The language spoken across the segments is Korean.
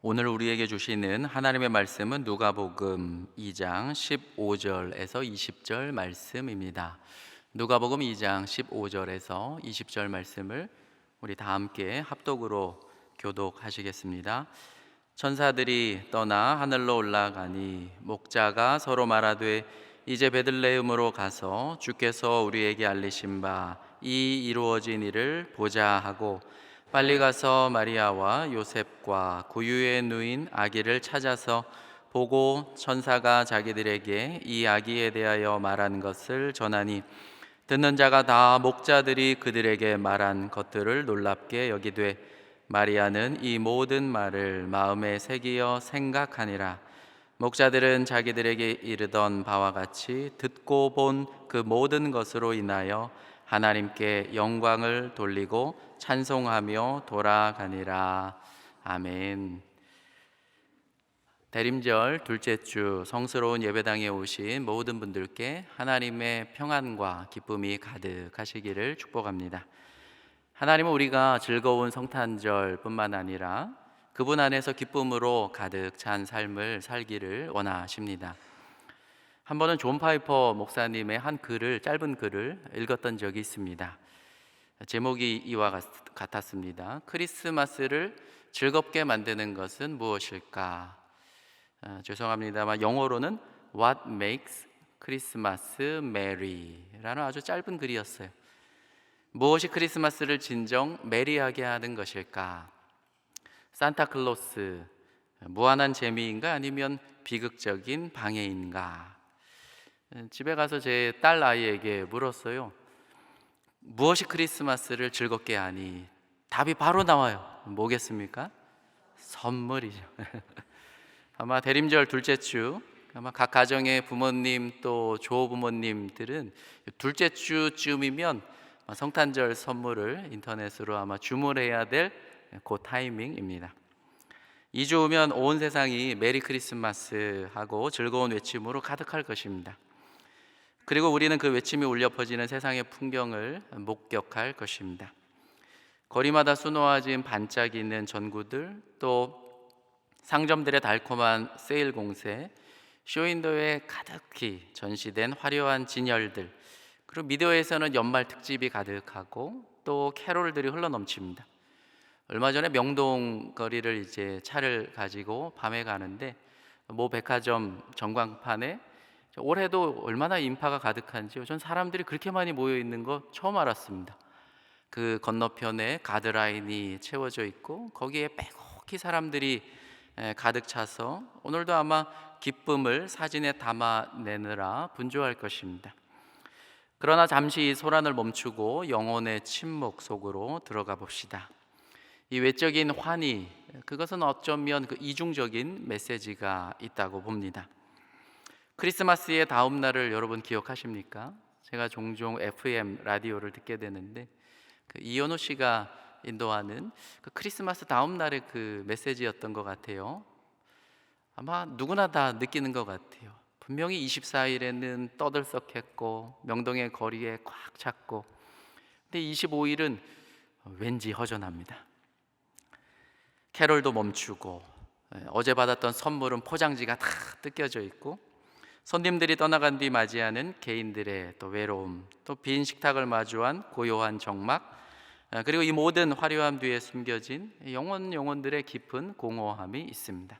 오늘 우리에게 주시는 하나님의 말씀은 누가복음 2장 15절에서 20절 말씀입니다. 누가복음 2장 15절에서 20절 말씀을 우리 다 함께 합독으로 교독하시겠습니다. 천사들이 떠나 하늘로 올라가니 목자가 서로 말하되 이제 베들레헴으로 가서 주께서 우리에게 알리신 바 이 이루어진 일을 보자 하고 빨리 가서 마리아와 요셉과 구유에 누인 아기를 찾아서 보고 천사가 자기들에게 이 아기에 대하여 말한 것을 전하니 듣는 자가 다 목자들이 그들에게 말한 것들을 놀랍게 여기되 마리아는 이 모든 말을 마음에 새기어 생각하니라. 목자들은 자기들에게 이르던 바와 같이 듣고 본 그 모든 것으로 인하여 하나님께 영광을 돌리고 찬송하며 돌아가니라. 아멘. 대림절 둘째 주 성스러운 예배당에 오신 모든 분들께 하나님의 평안과 기쁨이 가득하시기를 축복합니다. 하나님은 우리가 즐거운 성탄절 뿐만 아니라 그분 안에서 기쁨으로 가득 찬 삶을 살기를 원하십니다. 한 번은 존 파이퍼 목사님의 한 글을, 짧은 글을 읽었던 적이 있습니다. 제목이 이와 같았습니다. 크리스마스를 즐겁게 만드는 것은 무엇일까? 죄송합니다만 영어로는 What makes Christmas merry? 라는 아주 짧은 글이었어요. 무엇이 크리스마스를 진정 메리하게 하는 것일까? 산타클로스, 무한한 재미인가 아니면 비극적인 방해인가? 집에 가서 제 딸 아이에게 물었어요. 무엇이 크리스마스를 즐겁게 하니? 답이 바로 나와요. 뭐겠습니까? 선물이죠. 아마 대림절 둘째 주, 아마 각 가정의 부모님 또 조부모님들은 둘째 주쯤이면 성탄절 선물을 인터넷으로 아마 주문해야 될 그 타이밍입니다. 2주 후면 온 세상이 메리 크리스마스 하고 즐거운 외침으로 가득할 것입니다. 그리고 우리는 그 외침이 울려 퍼지는 세상의 풍경을 목격할 것입니다. 거리마다 수놓아진 반짝이는 전구들, 또 상점들의 달콤한 세일 공세, 쇼윈도에 가득히 전시된 화려한 진열들, 그리고 미디어에서는 연말 특집이 가득하고 또 캐롤들이 흘러넘칩니다. 얼마 전에 명동 거리를 이제 차를 가지고 밤에 가는데 모 백화점 전광판에 올해도 얼마나 인파가 가득한지요. 전 사람들이 그렇게 많이 모여 있는 거 처음 알았습니다. 그 건너편에 가드라인이 채워져 있고 거기에 빼곡히 사람들이 가득 차서 오늘도 아마 기쁨을 사진에 담아내느라 분주할 것입니다. 그러나 잠시 이 소란을 멈추고 영혼의 침묵 속으로 들어가 봅시다. 이 외적인 환희, 그것은 어쩌면 그 이중적인 메시지가 있다고 봅니다. 크리스마스의 다음 날을 여러분 기억하십니까? 제가 종종 FM 라디오를 듣게 되는데 그 이현우 씨가 인도하는 그 크리스마스 다음 날의 그 메시지였던 것 같아요. 아마 누구나 다 느끼는 것 같아요. 분명히 24일에는 떠들썩했고 명동의 거리에 꽉 찼고, 근데 25일은 왠지 허전합니다. 캐롤도 멈추고 어제 받았던 선물은 포장지가 다 뜯겨져 있고 손님들이 떠나간 뒤 맞이하는 개인들의 또 외로움, 또 빈 식탁을 마주한 고요한 적막, 그리고 이 모든 화려함 뒤에 숨겨진 영혼들의 깊은 공허함이 있습니다.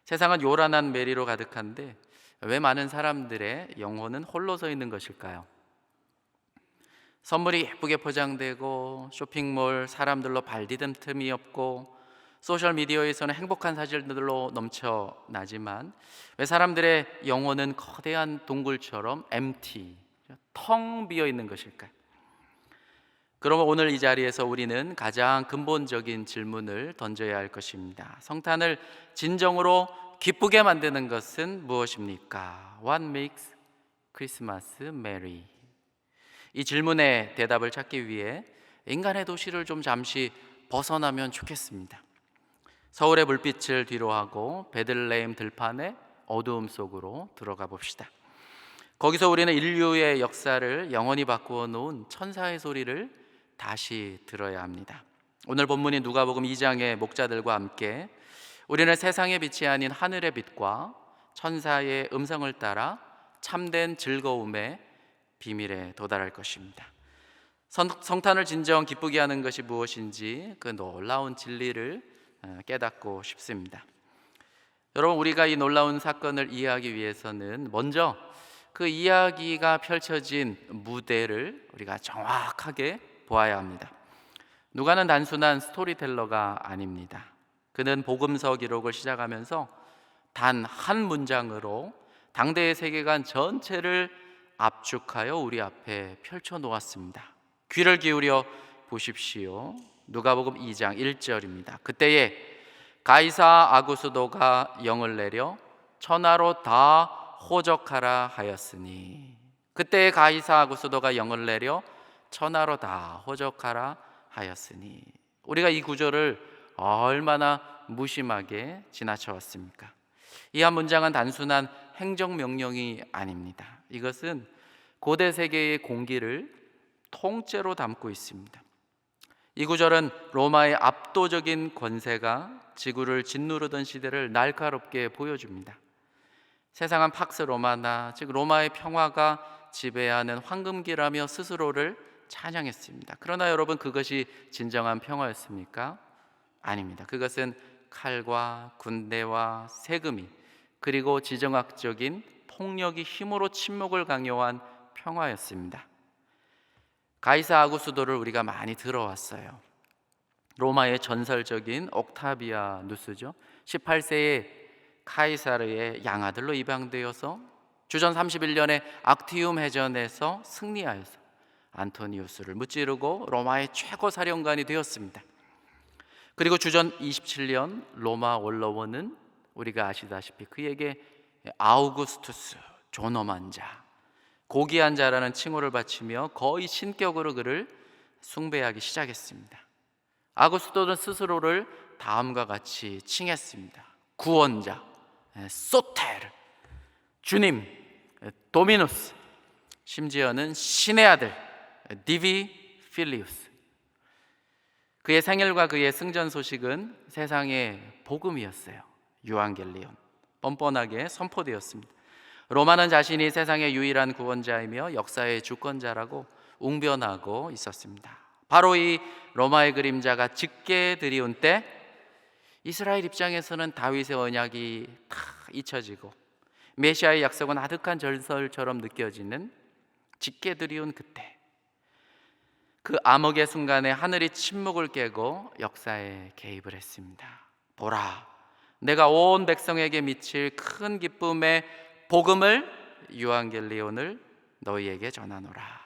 세상은 요란한 메리로 가득한데 왜 많은 사람들의 영혼은 홀로 서 있는 것일까요? 선물이 예쁘게 포장되고 쇼핑몰 사람들로 발디딜 틈이 없고 소셜미디어에서는 행복한 사진들로 넘쳐나지만 왜 사람들의 영혼은 거대한 동굴처럼 empty, 텅 비어 있는 것일까요? 그러면 오늘 이 자리에서 우리는 가장 근본적인 질문을 던져야 할 것입니다. 성탄을 진정으로 기쁘게 만드는 것은 무엇입니까? What makes Christmas merry? 이 질문의 대답을 찾기 위해 인간의 도시를 좀 잠시 벗어나면 좋겠습니다. 서울의 불빛을 뒤로하고 베들레헴 들판의 어두움 속으로 들어가 봅시다. 거기서 우리는 인류의 역사를 영원히 바꾸어 놓은 천사의 소리를 다시 들어야 합니다. 오늘 본문인 누가복음 2장의 목자들과 함께 우리는 세상의 빛이 아닌 하늘의 빛과 천사의 음성을 따라 참된 즐거움의 비밀에 도달할 것입니다. 성탄을 진정 기쁘게 하는 것이 무엇인지 그 놀라운 진리를 깨닫고 싶습니다. 여러분, 우리가 이 놀라운 사건을 이해하기 위해서는 먼저 그 이야기가 펼쳐진 무대를 우리가 정확하게 보아야 합니다. 누가는 단순한 스토리텔러가 아닙니다. 그는 복음서 기록을 시작하면서 단 한 문장으로 당대의 세계관 전체를 압축하여 우리 앞에 펼쳐 놓았습니다. 귀를 기울여 보십시오. 누가복음 2장 1절입니다. 그때에 가이사 아구스도가 영을 내려 천하로 다 호적하라 하였으니, 그때에 가이사 아구스도가 영을 내려 천하로 다 호적하라 하였으니, 우리가 이 구절을 얼마나 무심하게 지나쳐왔습니까? 이 한 문장은 단순한 행정명령이 아닙니다. 이것은 고대 세계의 공기를 통째로 담고 있습니다. 이 구절은 로마의 압도적인 권세가 지구를 짓누르던 시대를 날카롭게 보여줍니다. 세상은 팍스 로마나, 즉 로마의 평화가 지배하는 황금기라며 스스로를 찬양했습니다. 그러나 여러분, 그것이 진정한 평화였습니까? 아닙니다. 그것은 칼과 군대와 세금이, 그리고 지정학적인 폭력이 힘으로 침묵을 강요한 평화였습니다. 가이사 아구스도를 우리가 많이 들어왔어요. 로마의 전설적인 옥타비아누스죠. 18세에 카이사르의 양아들로 입양되어서 주전 31년에 악티움 해전에서 승리하여서 안토니우스를 무찌르고 로마의 최고 사령관이 되었습니다. 그리고 주전 27년 로마 원로원은 우리가 아시다시피 그에게 아우구스투스, 존엄한 자, 고귀한 자라는 칭호를 바치며 거의 신격으로 그를 숭배하기 시작했습니다. 아구스토는 스스로를 다음과 같이 칭했습니다. 구원자, 소테르, 주님, 도미누스, 심지어는 신의 아들, 디비 필리우스. 그의 생일과 그의 승전 소식은 세상의 복음이었어요. 유앙겔리온, 뻔뻔하게 선포되었습니다. 로마는 자신이 세상의 유일한 구원자이며 역사의 주권자라고 웅변하고 있었습니다. 바로 이 로마의 그림자가 짙게 들이운 때, 이스라엘 입장에서는 다윗의 언약이 다 잊혀지고 메시아의 약속은 아득한 전설처럼 느껴지는 짙게 들이운 그때, 그 암흑의 순간에 하늘이 침묵을 깨고 역사에 개입을 했습니다. 보라, 내가 온 백성에게 미칠 큰 기쁨의 복음을, 유앙겔리온을 너희에게 전하노라.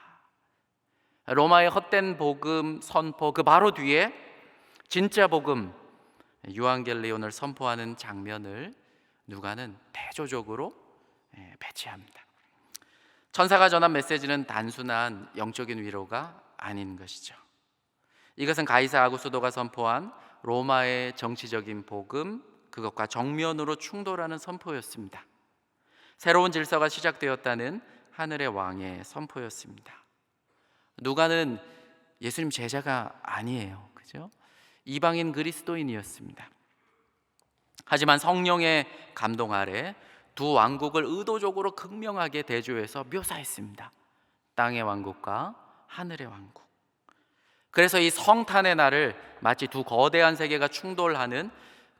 로마의 헛된 복음 선포 그 바로 뒤에 진짜 복음, 유앙겔리온을 선포하는 장면을 누가는 대조적으로 배치합니다. 천사가 전한 메시지는 단순한 영적인 위로가 아닌 것이죠. 이것은 가이사 아구스도가 선포한 로마의 정치적인 복음, 그것과 정면으로 충돌하는 선포였습니다. 새로운 질서가 시작되었다는 하늘의 왕의 선포였습니다. 누가는 예수님 제자가 아니에요, 그죠? 이방인 그리스도인이었습니다. 하지만 성령의 감동 아래 두 왕국을 의도적으로 극명하게 대조해서 묘사했습니다. 땅의 왕국과 하늘의 왕국. 그래서 이 성탄의 날을 마치 두 거대한 세계가 충돌하는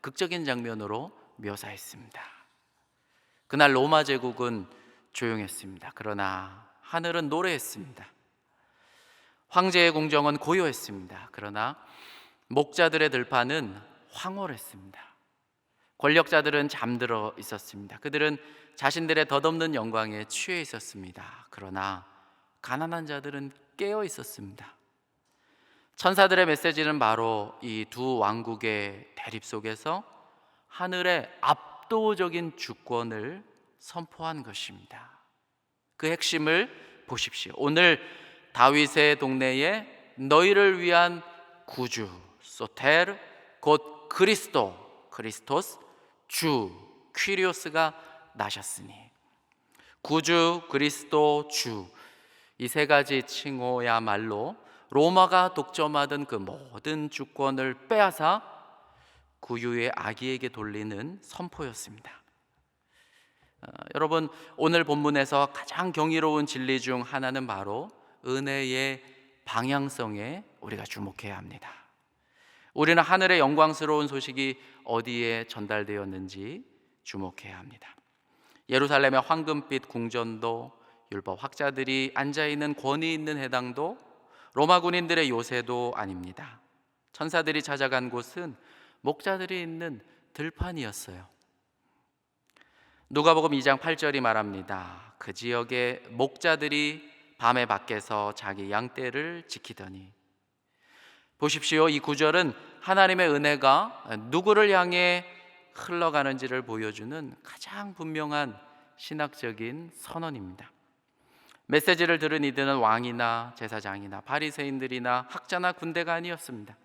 극적인 장면으로 묘사했습니다. 그날 로마 제국은 조용했습니다. 그러나 하늘은 노래했습니다. 황제의 궁정은 고요했습니다. 그러나 목자들의 들판은 황홀했습니다. 권력자들은 잠들어 있었습니다. 그들은 자신들의 덧없는 영광에 취해 있었습니다. 그러나 가난한 자들은 깨어 있었습니다. 천사들의 메시지는 바로 이 두 왕국의 대립 속에서 하늘의 압도적인 주권을 선포한 것입니다. 그 핵심을 보십시오. 오늘 다윗의 동네에 너희를 위한 구주, 소테르, 곧 그리스도, 크리스토스, 주, 퀴리오스가 나셨으니, 구주, 그리스도, 주, 이 세 가지 칭호야말로 로마가 독점하던 그 모든 주권을 빼앗아 구유의 아기에게 돌리는 선포였습니다. 여러분, 오늘 본문에서 가장 경이로운 진리 중 하나는 바로 은혜의 방향성에 우리가 주목해야 합니다. 우리는 하늘의 영광스러운 소식이 어디에 전달되었는지 주목해야 합니다. 예루살렘의 황금빛 궁전도, 율법 학자들이 앉아있는 권위 있는 회당도, 로마 군인들의 요새도 아닙니다. 천사들이 찾아간 곳은 목자들이 있는 들판이었어요. 누가복음 2장 8절이 말합니다. 그 지역의 목자들이 밤에 밖에서 자기 양떼를 지키더니. 보십시오. 이 구절은 하나님의 은혜가 누구를 향해 흘러가는지를 보여주는 가장 분명한 신학적인 선언입니다. 메시지를 들은 이들은 왕이나 제사장이나 바리새인들이나 학자나 군대가 아니었습니다.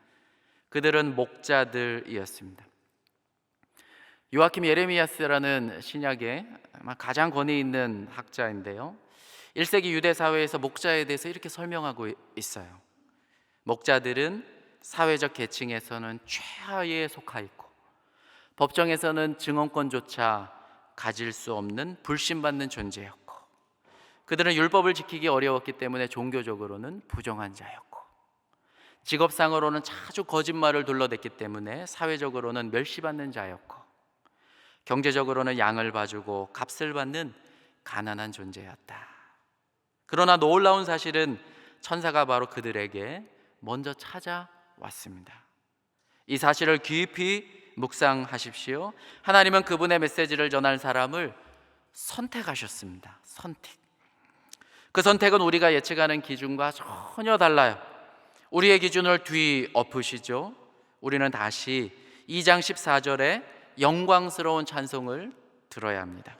그들은 목자들이었습니다. 요아킴 예레미야스라는 신약의 가장 권위 있는 학자인데요, 1세기 유대 사회에서 목자에 대해서 이렇게 설명하고 있어요. 목자들은 사회적 계층에서는 최하위에 속하 있고 법정에서는 증언권조차 가질 수 없는 불신받는 존재였고, 그들은 율법을 지키기 어려웠기 때문에 종교적으로는 부정한 자였고, 직업상으로는 자주 거짓말을 둘러댔기 때문에 사회적으로는 멸시받는 자였고, 경제적으로는 양을 봐주고 값을 받는 가난한 존재였다. 그러나 놀라운 사실은 천사가 바로 그들에게 먼저 찾아왔습니다. 이 사실을 깊이 묵상하십시오. 하나님은 그분의 메시지를 전할 사람을 선택하셨습니다. 선택. 그 선택은 우리가 예측하는 기준과 전혀 달라요. 우리의 기준을 뒤엎으시죠. 우리는 다시 2장 14절에 영광스러운 찬송을 들어야 합니다.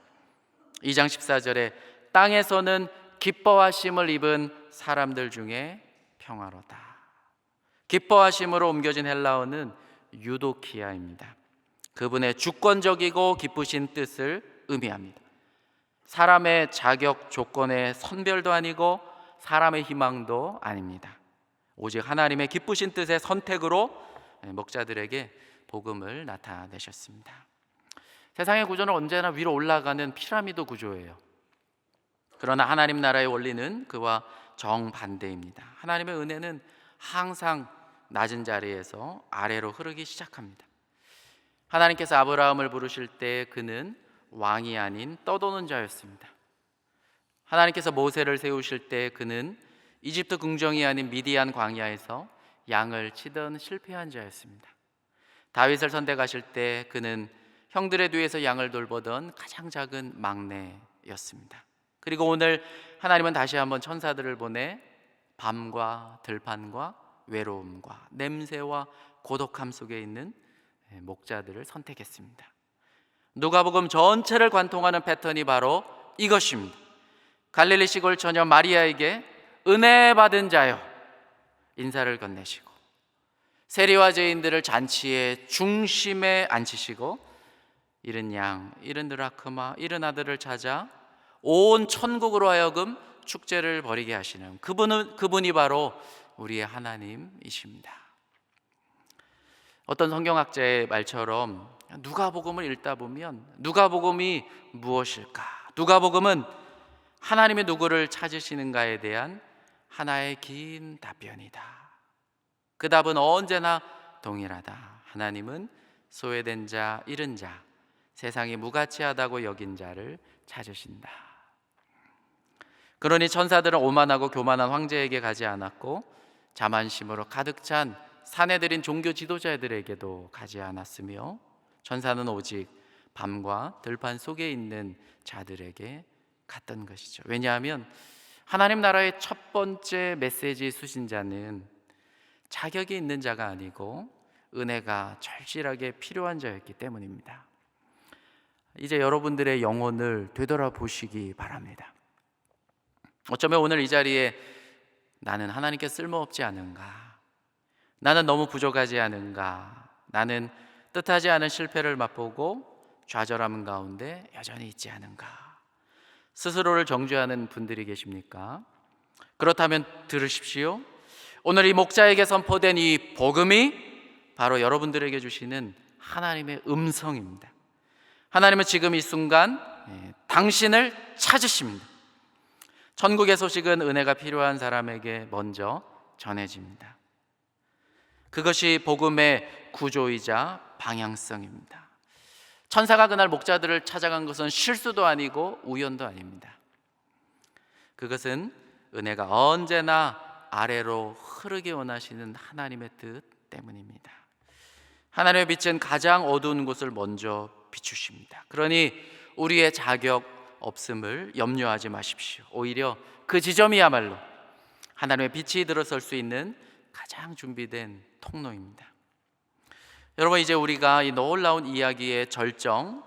2장 14절에 땅에서는 기뻐하심을 입은 사람들 중에 평화로다. 기뻐하심으로 옮겨진 헬라어는 유도키아입니다. 그분의 주권적이고 기쁘신 뜻을 의미합니다. 사람의 자격 조건의 선별도 아니고 사람의 희망도 아닙니다. 오직 하나님의 기쁘신 뜻의 선택으로 목자들에게 복음을 나타내셨습니다. 세상의 구조는 언제나 위로 올라가는 피라미드 구조예요. 그러나 하나님 나라의 원리는 그와 정반대입니다. 하나님의 은혜는 항상 낮은 자리에서 아래로 흐르기 시작합니다. 하나님께서 아브라함을 부르실 때 그는 왕이 아닌 떠도는 자였습니다. 하나님께서 모세를 세우실 때 그는 이집트 궁정이 아닌 미디안 광야에서 양을 치던 실패한 자였습니다. 다윗을 선택하실 때 그는 형들의 뒤에서 양을 돌보던 가장 작은 막내였습니다. 그리고 오늘 하나님은 다시 한번 천사들을 보내 밤과 들판과 외로움과 냄새와 고독함 속에 있는 목자들을 선택했습니다. 누가복음 전체를 관통하는 패턴이 바로 이것입니다. 갈릴리 시골 처녀 마리아에게 은혜 받은 자여 인사를 건네시고, 세리와 죄인들을 잔치의 중심에 앉히시고, 이른 양, 이른 드라크마, 이른 아들을 찾아 온 천국으로 하여금 축제를 벌이게 하시는 그분이 바로 우리의 하나님이십니다. 어떤 성경학자의 말처럼 누가복음을 읽다 보면 누가복음이 무엇일까? 누가복음은 하나님이 누구를 찾으시는가에 대한 하나의 긴 답변이다. 그 답은 언제나 동일하다. 하나님은 소외된 자, 잃은 자, 세상이 무가치하다고 여긴 자를 찾으신다. 그러니 천사들은 오만하고 교만한 황제에게 가지 않았고 자만심으로 가득 찬 사내들인 종교 지도자들에게도 가지 않았으며, 천사는 오직 밤과 들판 속에 있는 자들에게 갔던 것이죠. 왜냐하면 하나님 나라의 첫 번째 메시지 수신자는 자격이 있는 자가 아니고 은혜가 절실하게 필요한 자였기 때문입니다. 이제 여러분들의 영혼을 되돌아보시기 바랍니다. 어쩌면 오늘 이 자리에 나는 하나님께 쓸모없지 않은가, 나는 너무 부족하지 않은가, 나는 뜻하지 않은 실패를 맛보고 좌절함 가운데 여전히 있지 않은가, 스스로를 정죄하는 분들이 계십니까? 그렇다면 들으십시오. 오늘 이 목자에게 선포된 이 복음이 바로 여러분들에게 주시는 하나님의 음성입니다. 하나님은 지금 이 순간 당신을 찾으십니다. 천국의 소식은 은혜가 필요한 사람에게 먼저 전해집니다. 그것이 복음의 구조이자 방향성입니다. 천사가 그날 목자들을 찾아간 것은 실수도 아니고 우연도 아닙니다. 그것은 은혜가 언제나 아래로 흐르게 원하시는 하나님의 뜻 때문입니다. 하나님의 빛은 가장 어두운 곳을 먼저 비추십니다. 그러니 우리의 자격 없음을 염려하지 마십시오. 오히려 그 지점이야말로 하나님의 빛이 들어설 수 있는 가장 준비된 통로입니다. 여러분, 이제 우리가 이 놀라운 이야기의 절정,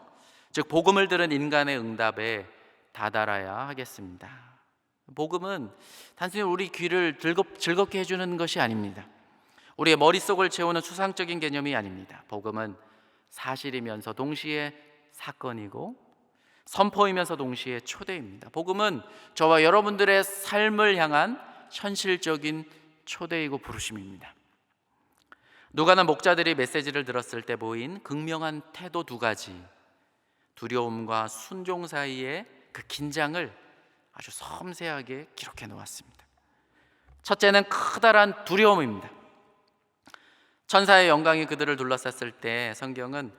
즉 복음을 들은 인간의 응답에 다다라야 하겠습니다. 복음은 단순히 우리 귀를 즐겁게 해주는 것이 아닙니다. 우리의 머릿속을 채우는 추상적인 개념이 아닙니다. 복음은 사실이면서 동시에 사건이고 선포이면서 동시에 초대입니다. 복음은 저와 여러분들의 삶을 향한 현실적인 초대이고 부르심입니다. 누가는 목자들이 메시지를 들었을 때 보인 극명한 태도 두 가지, 두려움과 순종 사이의 그 긴장을 아주 섬세하게 기록해 놓았습니다. 첫째는 커다란 두려움입니다. 천사의 영광이 그들을 둘러쌌을 때 성경은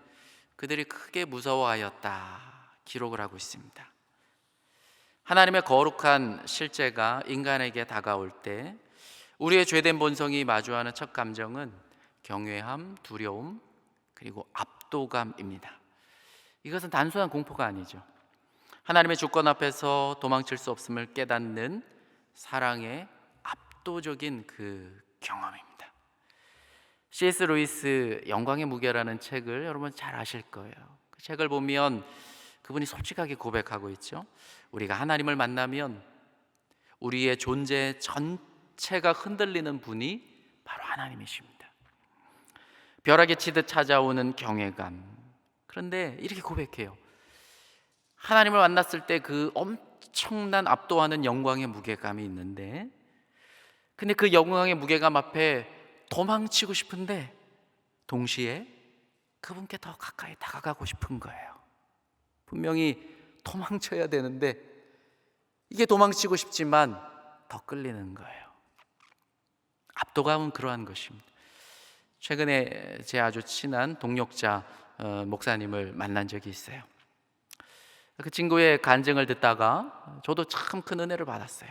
그들이 크게 무서워하였다 기록을 하고 있습니다. 하나님의 거룩한 실제가 인간에게 다가올 때 우리의 죄된 본성이 마주하는 첫 감정은 경외함, 두려움, 그리고 압도감입니다. 이것은 단순한 공포가 아니죠. 하나님의 주권 앞에서 도망칠 수 없음을 깨닫는 사랑의 압도적인 그 경험입니다. C.S. 루이스 영광의 무게라는 책을 여러분 잘 아실 거예요. 그 책을 보면 그분이 솔직하게 고백하고 있죠. 우리가 하나님을 만나면 우리의 존재 전체가 흔들리는 분이 바로 하나님이십니다. 벼락이 치듯 찾아오는 경외감. 그런데 이렇게 고백해요. 하나님을 만났을 때 그 엄청난 압도하는 영광의 무게감이 있는데, 근데 그 영광의 무게감 앞에 도망치고 싶은데 동시에 그분께 더 가까이 다가가고 싶은 거예요. 분명히 도망쳐야 되는데 이게 도망치고 싶지만 더 끌리는 거예요. 압도감은 그러한 것입니다. 최근에 제 아주 친한 동역자 목사님을 만난 적이 있어요. 그 친구의 간증을 듣다가 저도 참 큰 은혜를 받았어요.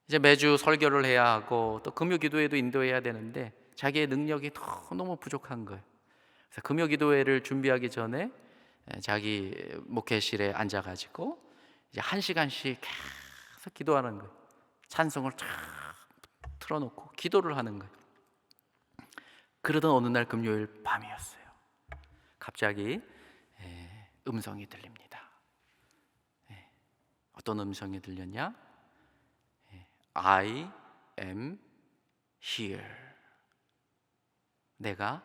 이제 매주 설교를 해야 하고 또 금요 기도회도 인도해야 되는데 자기의 능력이 너무 부족한 거예요. 그래서 금요 기도회를 준비하기 전에 자기 목회실에 앉아가지고 이제 1시간씩 계속 기도하는 거예요. 찬송을 쫙 틀어놓고 기도를 하는 거예요. 그러던 어느 날 금요일 밤이었어요. 갑자기 음성이 들립니다. 어떤 음성이 들렸냐? I am here. 내가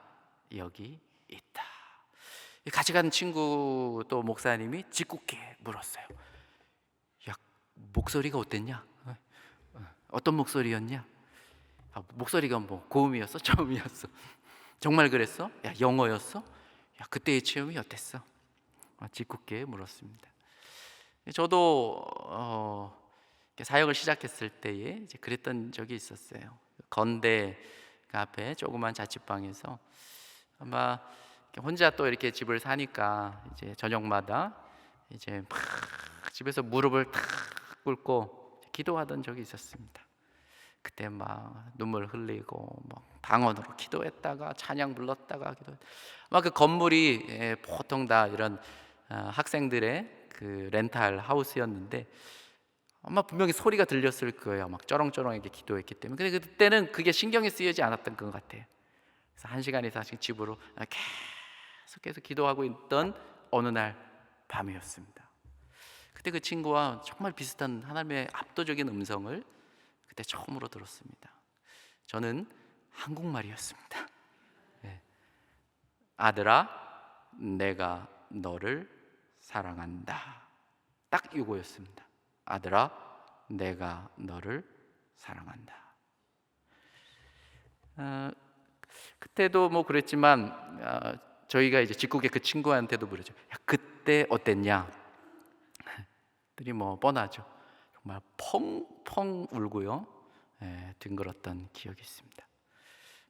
여기 있다. 같이 간 친구 또 목사님이 짓궂게 물었어요. 야, 목소리가 어땠냐? 어떤 목소리였냐? 목소리가 뭐 고음이었어? 저음이었어? 정말 그랬어? 야, 영어였어? 야, 그때의 체험이 어땠어? 짓궂게 물었습니다. 저도 사역을 시작했을 때에 이제 그랬던 적이 있었어요. 건대 앞에 조그만 자취방에서 아마 혼자 또 이렇게 집을 사니까 이제 저녁마다 이제 막 집에서 무릎을 탁 꿇고 기도하던 적이 있었습니다. 그때 막 눈물 흘리고 막 방언으로 기도했다가 찬양 불렀다가 막 그 건물이 보통 다 이런 학생들의 그 렌탈 하우스였는데 아마 분명히 소리가 들렸을 거예요. 막 쩌렁쩌렁하게 기도했기 때문에. 근데 그때는 그게 신경이 쓰이지 않았던 것 같아요. 그래서 1시간 이상씩 집으로 계속해서 기도하고 있던 어느 날 밤이었습니다. 그때 그 친구와 정말 비슷한 하나님의 압도적인 음성을 그때 처음으로 들었습니다. 저는 한국말이었습니다. 아들아, 내가 너를 사랑한다. 딱 이거였습니다. 아들아, 내가 너를 사랑한다. 그때도 뭐 그랬지만 저희가 이제 직국의 그 친구한테도 물었죠. 야, 그때 어땠냐? 들이 뭐 뻔하죠. 정말 펑펑 울고요. 뒹굴었던 기억이 있습니다.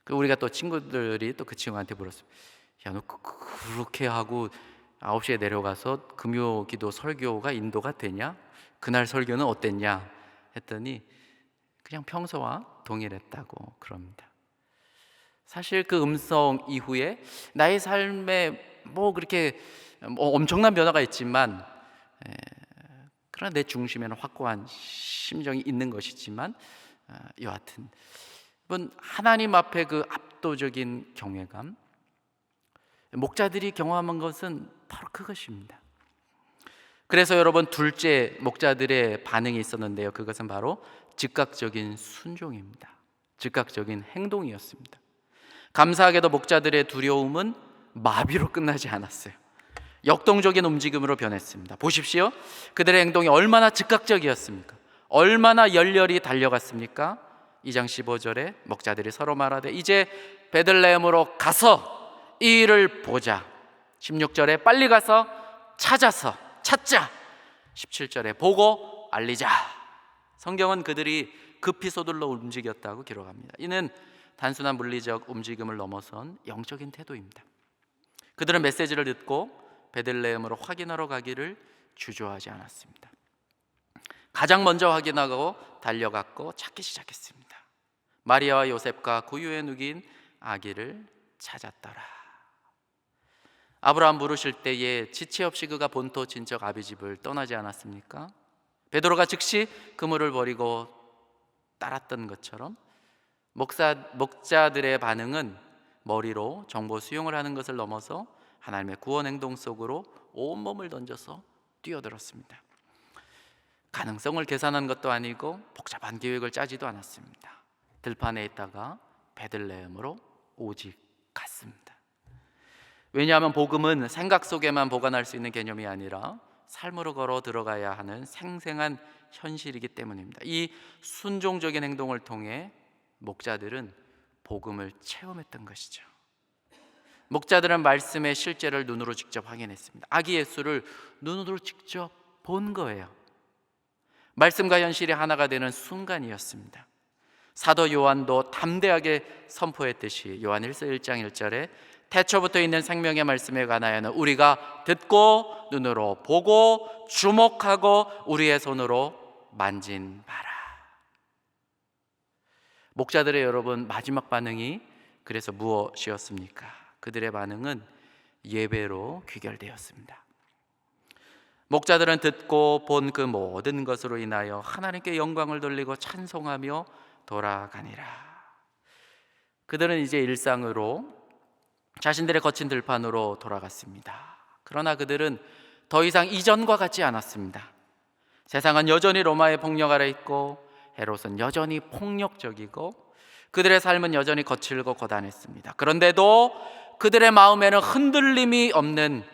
그 우리가 또 친구들이 또 그 친구한테 물었어요. 야, 너 그렇게 하고 9시에 내려가서 금요기도 설교가 인도가 되냐? 그날 설교는 어땠냐? 했더니 그냥 평소와 동일했다고 그럽니다. 사실 그 음성 이후에 나의 삶에 뭐 그렇게 뭐 엄청난 변화가 있지만, 그러나 내 중심에는 확고한 심정이 있는 것이지만, 여하튼 이번 하나님 앞에 그 압도적인 경외감, 목자들이 경험한 것은 바로 그것입니다. 그래서 여러분, 둘째 목자들의 반응이 있었는데요, 그것은 바로 즉각적인 순종입니다. 즉각적인 행동이었습니다. 감사하게도 목자들의 두려움은 마비로 끝나지 않았어요. 역동적인 움직임으로 변했습니다. 보십시오. 그들의 행동이 얼마나 즉각적이었습니까? 얼마나 열렬히 달려갔습니까? 2장 15절에 목자들이 서로 말하되 이제 베들레헴으로 가서 이 일을 보자. 16절에 빨리 가서 찾자. 17절에 보고 알리자. 성경은 그들이 급히 서둘러 움직였다고 기록합니다. 이는 단순한 물리적 움직임을 넘어선 영적인 태도입니다. 그들은 메시지를 듣고 베들레헴으로 확인하러 가기를 주저하지 않았습니다. 가장 먼저 확인하고 달려갔고 찾기 시작했습니다. 마리아와 요셉과 구유에 누긴 아기를 찾았더라. 아브라함 부르실 때에 지체 없이 그가 본토 친척 아비집을 떠나지 않았습니까? 베드로가 즉시 그물을 버리고 따랐던 것처럼 목자들의 반응은 머리로 정보 수용을 하는 것을 넘어서 하나님의 구원 행동 속으로 온몸을 던져서 뛰어들었습니다. 가능성을 계산한 것도 아니고 복잡한 계획을 짜지도 않았습니다. 들판에 있다가 베들레헴으로 오직 갔습니다. 왜냐하면 복음은 생각 속에만 보관할 수 있는 개념이 아니라 삶으로 걸어 들어가야 하는 생생한 현실이기 때문입니다. 이 순종적인 행동을 통해 목자들은 복음을 체험했던 것이죠. 목자들은 말씀의 실제를 눈으로 직접 확인했습니다. 아기 예수를 눈으로 직접 본 거예요. 말씀과 현실이 하나가 되는 순간이었습니다. 사도 요한도 담대하게 선포했듯이 요한 1서 1장 1절에 태초부터 있는 생명의 말씀에 관하여는 우리가 듣고 눈으로 보고 주목하고 우리의 손으로 만진 바라. 목자들의 여러분 마지막 반응이 그래서 무엇이었습니까? 그들의 반응은 예배로 귀결되었습니다. 목자들은 듣고 본 그 모든 것으로 인하여 하나님께 영광을 돌리고 찬송하며 돌아가니라. 그들은 이제 일상으로 자신들의 거친 들판으로 돌아갔습니다. 그러나 그들은 더 이상 이전과 같지 않았습니다. 세상은 여전히 로마의 폭력 아래 있고 헤롯은 여전히 폭력적이고 그들의 삶은 여전히 거칠고 고단했습니다. 그런데도 그들의 마음에는 흔들림이 없는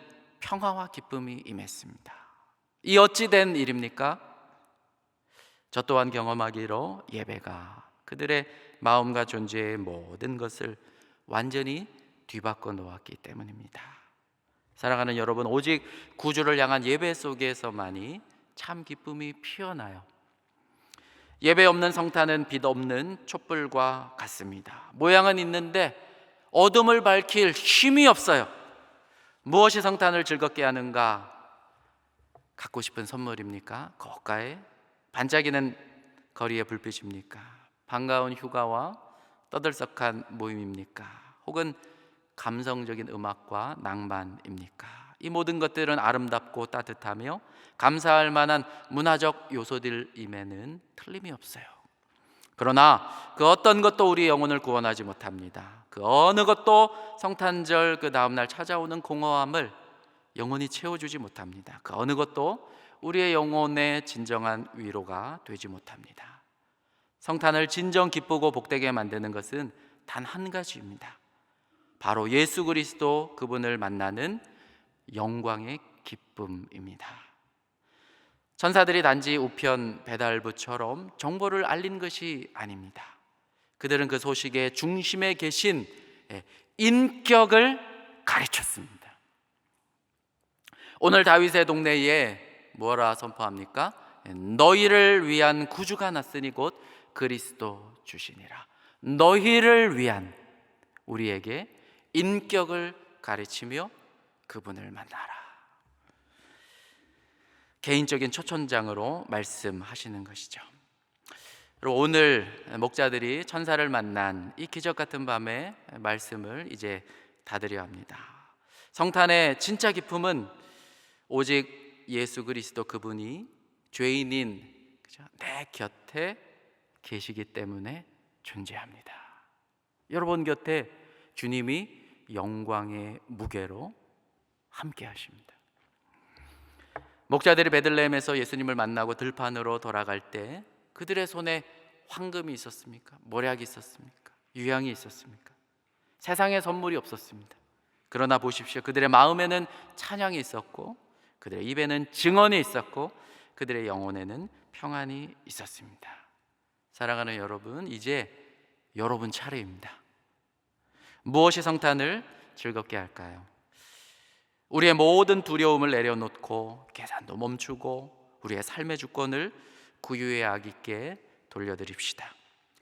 평화와 기쁨이 임했습니다. 이 어찌 된 일입니까? 저 또한 경험하기로 예배가 그들의 마음과 존재의 모든 것을 완전히 뒤바꿔 놓았기 때문입니다. 사랑하는 여러분, 오직 구주를 향한 예배 속에서만이 참 기쁨이 피어나요. 예배 없는 성탄은 빛 없는 촛불과 같습니다. 모양은 있는데 어둠을 밝힐 힘이 없어요. 무엇이 성탄을 즐겁게 하는가? 갖고 싶은 선물입니까? 고가의 반짝이는 거리의 불빛입니까? 반가운 휴가와 떠들썩한 모임입니까? 혹은 감성적인 음악과 낭만입니까? 이 모든 것들은 아름답고 따뜻하며 감사할 만한 문화적 요소들임에는 틀림이 없어요. 그러나 그 어떤 것도 우리의 영혼을 구원하지 못합니다. 그 어느 것도 성탄절 그 다음날 찾아오는 공허함을 영원히 채워주지 못합니다. 그 어느 것도 우리의 영혼의 진정한 위로가 되지 못합니다. 성탄을 진정 기쁘고 복되게 만드는 것은 단 한 가지입니다. 바로 예수 그리스도 그분을 만나는 영광의 기쁨입니다. 천사들이 단지 우편 배달부처럼 정보를 알린 것이 아닙니다. 그들은 그 소식의 중심에 계신 인격을 가르쳤습니다. 오늘 다윗의 동네에 뭐라 선포합니까? 너희를 위한 구주가 났으니 곧 그리스도 주시니라. 너희를 위한, 우리에게 인격을 가르치며 그분을 만나라. 개인적인 초청장으로 말씀하시는 것이죠. 오늘 목자들이 천사를 만난 이 기적 같은 밤의 말씀을 이제 닫으려 합니다. 성탄의 진짜 기쁨은 오직 예수 그리스도 그분이 죄인인 내 곁에 계시기 때문에 존재합니다. 여러분 곁에 주님이 영광의 무게로 함께 하십니다. 목자들이 베들레헴에서 예수님을 만나고 들판으로 돌아갈 때 그들의 손에 황금이 있었습니까? 모략이 있었습니까? 유향이 있었습니까? 세상에 선물이 없었습니다. 그러나 보십시오, 그들의 마음에는 찬양이 있었고, 그들의 입에는 증언이 있었고, 그들의 영혼에는 평안이 있었습니다. 사랑하는 여러분, 이제 여러분 차례입니다. 무엇이 성탄을 즐겁게 할까요? 우리의 모든 두려움을 내려놓고 계산도 멈추고 우리의 삶의 주권을 구유의 아기께 돌려드립시다.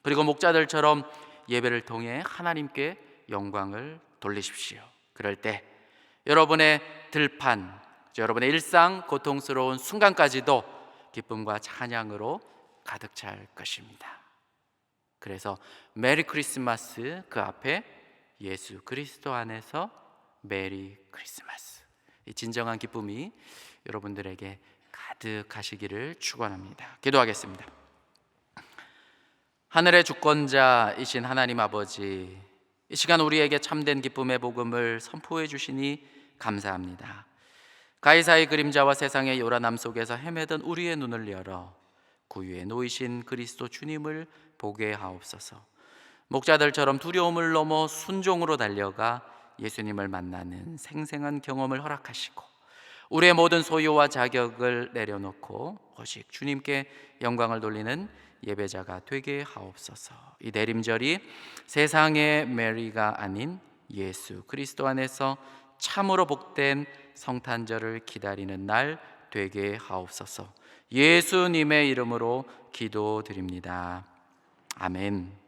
그리고 목자들처럼 예배를 통해 하나님께 영광을 돌리십시오. 그럴 때 여러분의 들판, 여러분의 일상, 고통스러운 순간까지도 기쁨과 찬양으로 가득 찰 것입니다. 그래서 메리 크리스마스, 그 앞에 예수 그리스도 안에서 메리 크리스마스, 이 진정한 기쁨이 여러분들에게 가득하시기를 축원합니다. 기도하겠습니다. 하늘의 주권자이신 하나님 아버지, 이 시간 우리에게 참된 기쁨의 복음을 선포해 주시니 감사합니다. 가이사의 그림자와 세상의 요란함 속에서 헤매던 우리의 눈을 열어 구유에 놓이신 그리스도 주님을 보게 하옵소서. 목자들처럼 두려움을 넘어 순종으로 달려가 예수님을 만나는 생생한 경험을 허락하시고, 우리의 모든 소유와 자격을 내려놓고 오직 주님께 영광을 돌리는 예배자가 되게 하옵소서. 이 내림절이 세상의 메리가 아닌 예수 그리스도 안에서 참으로 복된 성탄절을 기다리는 날 되게 하옵소서. 예수님의 이름으로 기도드립니다. 아멘.